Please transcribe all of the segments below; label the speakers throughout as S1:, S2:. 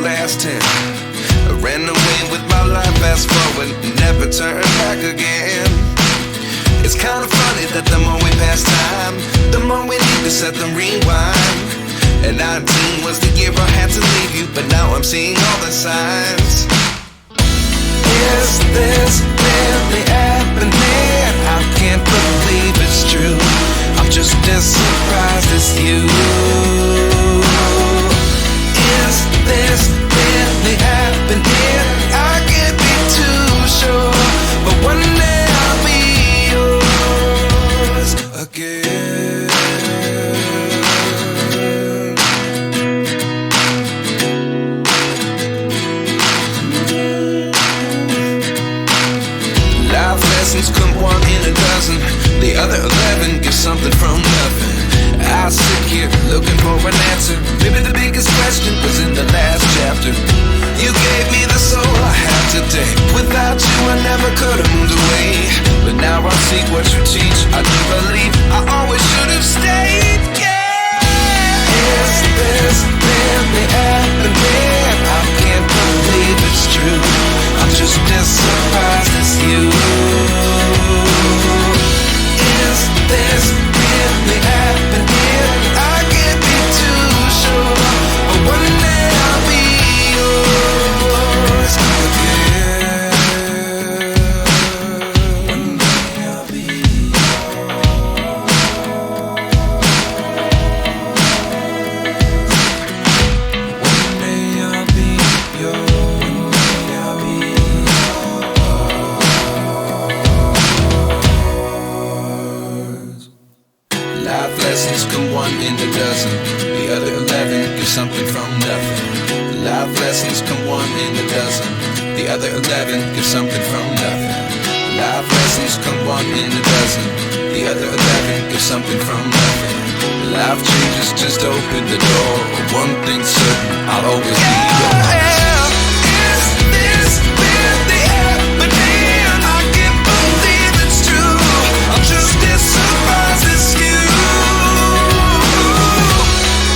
S1: last 10. I ran away with my life, fast forward, never turn back again. It's kind of funny that the more we pass time, the more we need to set them rewind. And 19 was the year I had to leave you, but now I'm seeing all the signs. Is this really happening? I can't believe it's true. I'm just as surprised as you. Is this really happening? I can't be too sure, but one day I'll be yours again. Life lessons come one in a dozen. The other 11 give something from nothing. I sit here looking for an answer. Maybe the biggest question was in the last chapter. You gave me the soul I have today. Without you I never could have moved away. But now I see what you teach. I do believe I always should have stayed. Yeah. Is this really happening? I can't believe it's true. I'm just as surprised as you. Is this really happening? I can't be too sure, but one day I'll be yours again. One day I'll be yours. One day I'll be yours. One day I'll be yours. Life lessons come one in a dozen. The other 11 give something from nothing. Life lessons come one in a dozen. The other 11 give something from nothing. Life lessons come one in a dozen. The other 11 give something from nothing. Life changes just open the door. One thing's certain, I'll always be yours. Is this really happening? I can't believe it's true. I'm just as surprised as you.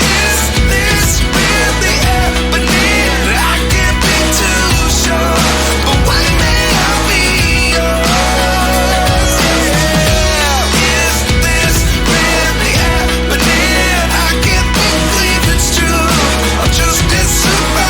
S1: Is this really happening? I can't be too sure, but one day I'll be yours. Yeah. Is this really happening? I can't believe it's true. I'm just as surprised.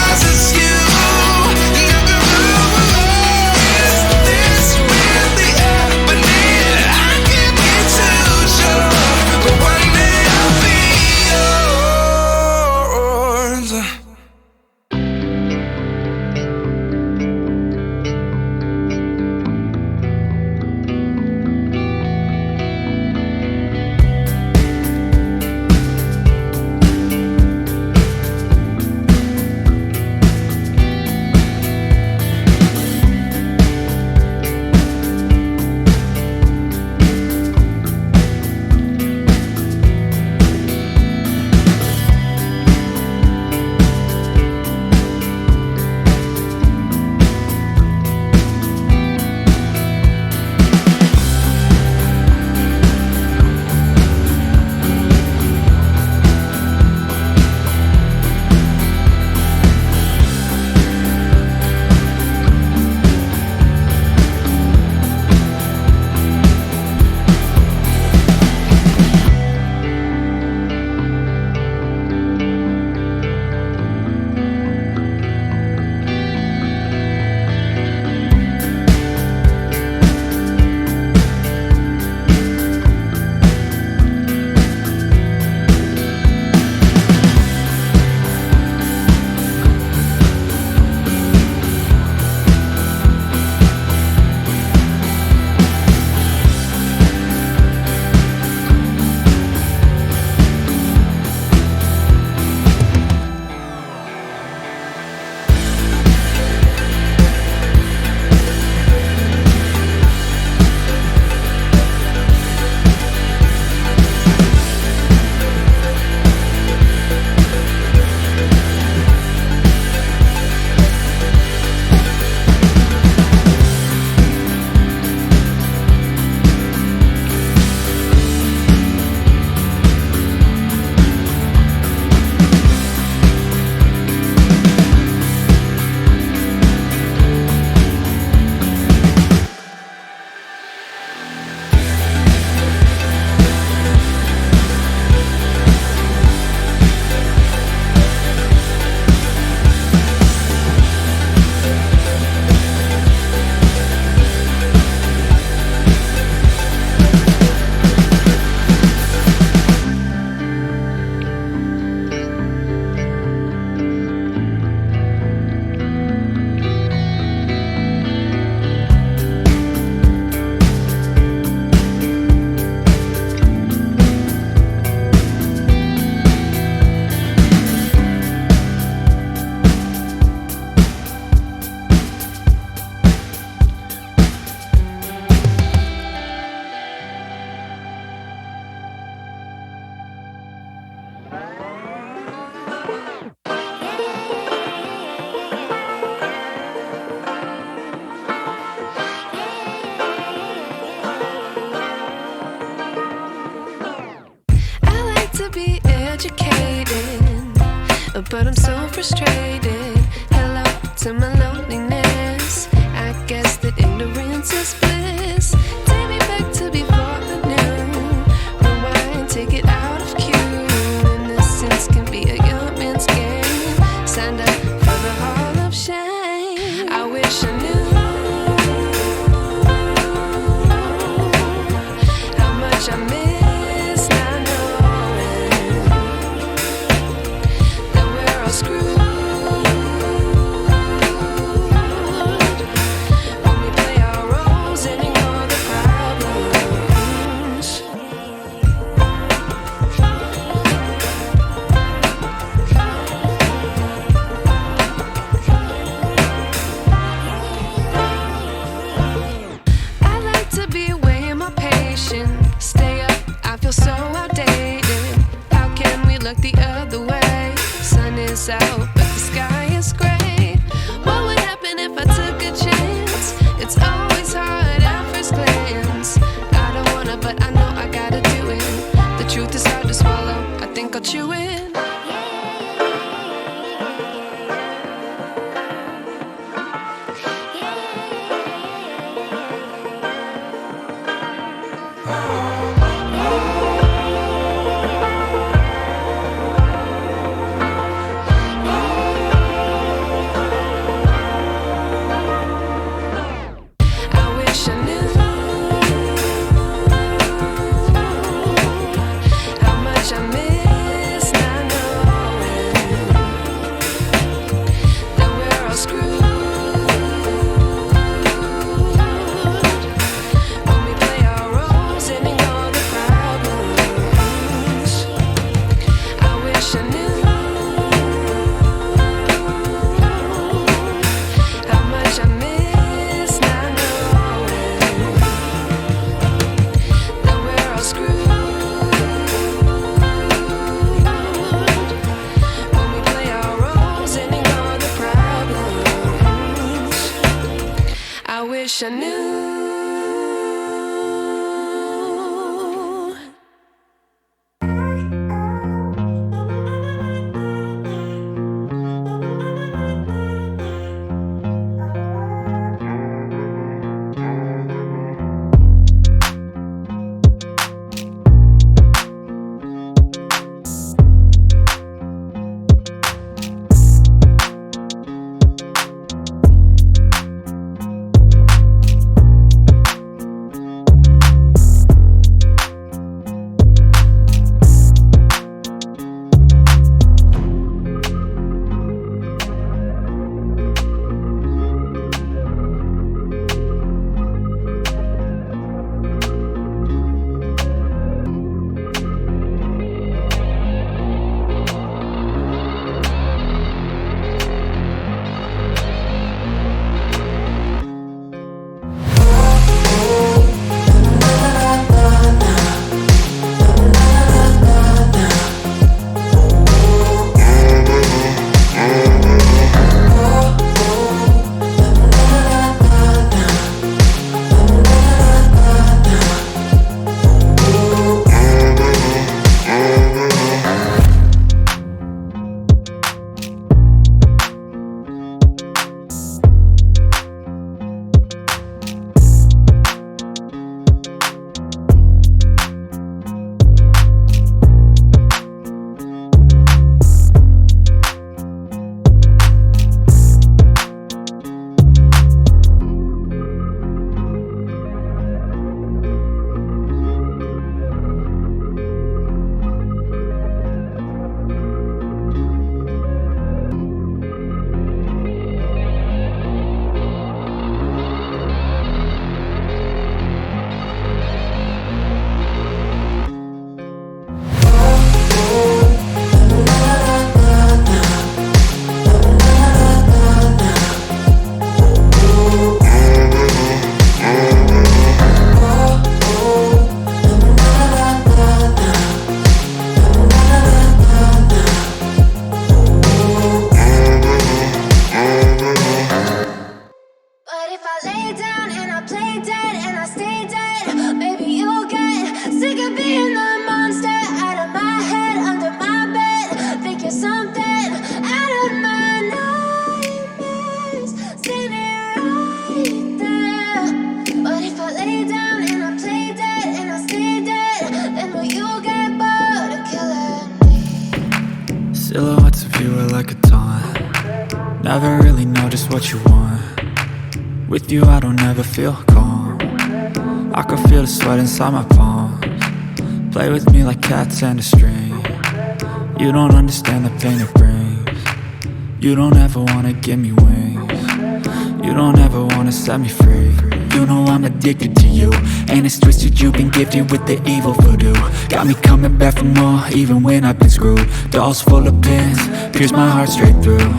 S2: but I'm so frustrated. Hello to my loneliness. I guess that ignorance is bliss. Take me back to before I knew. Rewind, take it out of cue. Innocence can be a young man's game. Signed up for the hall of shame. I wish I knew how much I miss not knowing that we're all screwed when we play our roles and ignore the problems. I like to be away in my patience. Stay up, I feel so outdated. How can we look the other way? Sun is out, but the sky is gray. What would happen if I took a chance? It's always hard at first glance. I don't wanna, but I know I gotta do it. The truth is hard to swallow, I think I'll chew it. I wish I knew how much I miss not knowing that we're all screwed when we play our roles and ignore the problems. I wish I knew how much I miss not knowing that we're all screwed when we play our roles and ignore the problems. I wish I knew.
S3: Never really know just what you want. With you I don't ever feel calm. I can feel the sweat inside my palms. Play with me like cats and a string. You don't understand the pain it brings. You don't ever wanna give me wings. You don't ever wanna set me free. You know I'm addicted to you, and it's twisted, you've been gifted with the evil voodoo. Got me coming back for more, even when I've been screwed. Dolls full of pins, pierce my heart straight through.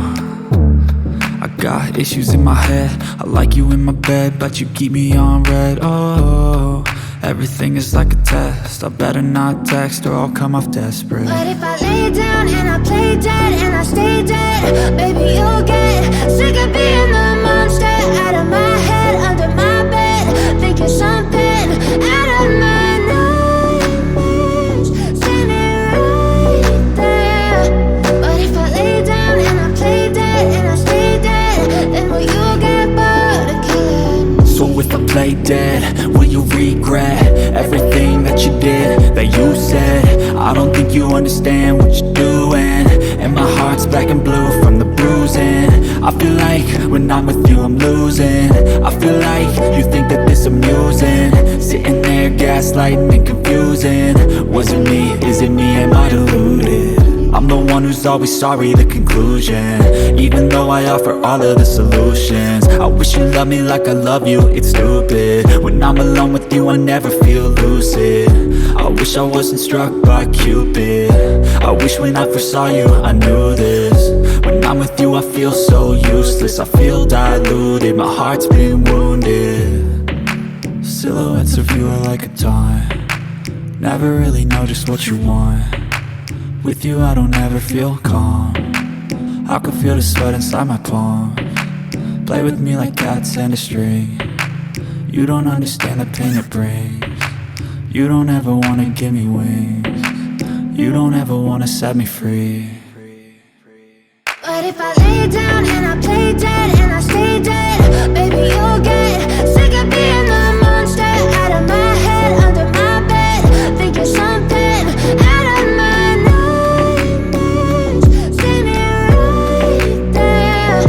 S3: I got issues in my head, I like you in my bed, but you keep me on red. Oh, everything is like a test, I better not text or I'll come off desperate.
S4: But if I lay down and I play dead and I stay dead, baby you'll get sick of being the monster out of my head, under my bed, thinking something out of my nightmares, standing right there. But if I lay down and I play dead and I stay dead, then will you get bored of killing me?
S3: So if I play dead, will you regret everything that you did, that you said? I don't think you understand what you're doing, and my heart's black and blue from the bruising. I feel like when I'm with you I'm losing. I feel like you think that this amusing, sitting there gaslighting and confusing. Was it me? Is it me? Am I deluded? I'm the one who's always sorry, the conclusion, even though I offer all of the solutions. I wish you loved me like I love you, it's stupid. When I'm alone with you I never feel lucid. I wish I wasn't struck by Cupid. I wish when I first saw you I knew this. When I'm with you I feel so useless, I feel diluted, my heart's been wounded. Silhouettes of you are like a taunt. Never really know just what you want. With you I don't ever feel calm. I can feel the sweat inside my palms. Play with me like cats and a string. You don't understand the pain it brings. You don't ever wanna give me wings. You don't ever wanna set me free.
S4: But if I lay down and I play dead and I stay dead, baby you'll get sick of being the monster out of my head, under my bed, thinking something out of my nightmares, standing right there.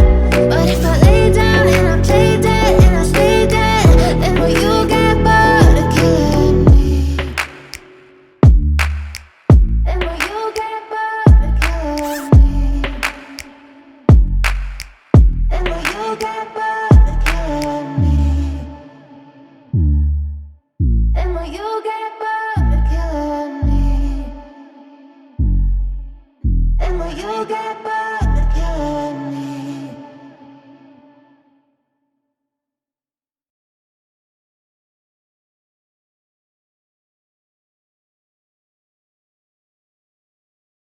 S4: But if I lay down and I play dead and I stay dead, then will you get bored of killing me? Then will you get bored of killing me? Then will you get bored of killing me? Then will you get bored of killing me? Then will you get bored?